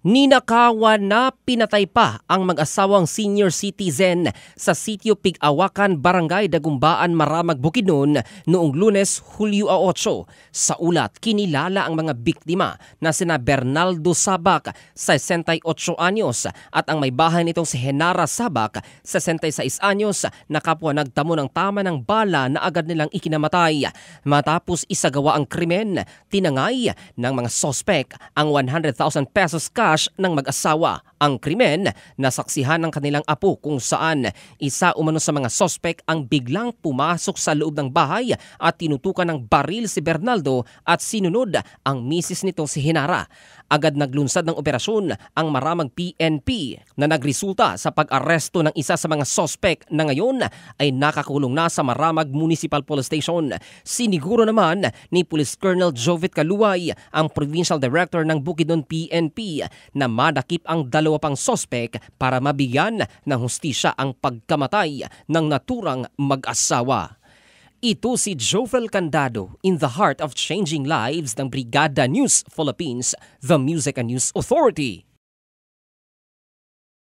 Ninakawan na pinatay pa ang mag-asawang senior citizen sa sitio Pig-Awakan, Barangay Dagumbaan, Maramag, Bukidnon noong Lunes, Hulyo 8. Sa ulat, kinilala ang mga biktima na sina Bernaldo Sabak, 68 anyos, at ang may bahay nitong si Henara Sabak, 66 anyos, na kapwa nagtamo ng tama ng bala na agad nilang ikinamatay. Matapos isagawa ang krimen, tinangay ng mga sospek ang 100,000 pesos cash ng mag-asawa. Ang krimen nasaksihan ng kanilang apo kung saan isa umano sa mga sospek ang biglang pumasok sa loob ng bahay at tinutukan ng baril si Bernaldo at sinunod ang misis nitong si Henara. Agad naglunsad ng operasyon ang Maramag PNP na nagresulta sa pag-aresto ng isa sa mga sospek na ngayon ay nakakulong na sa Maramag Municipal Police Station. Siniguro naman ni Police Colonel Jovit Caluay, ang Provincial Director ng Bukidnon PNP, na madakip ang dalawa pang sospek para mabigyan ng hustisya ang pagkamatay ng naturang mag-asawa. Ito si Jovel Candado in the heart of changing lives ng Brigada News Philippines, the Music and News Authority.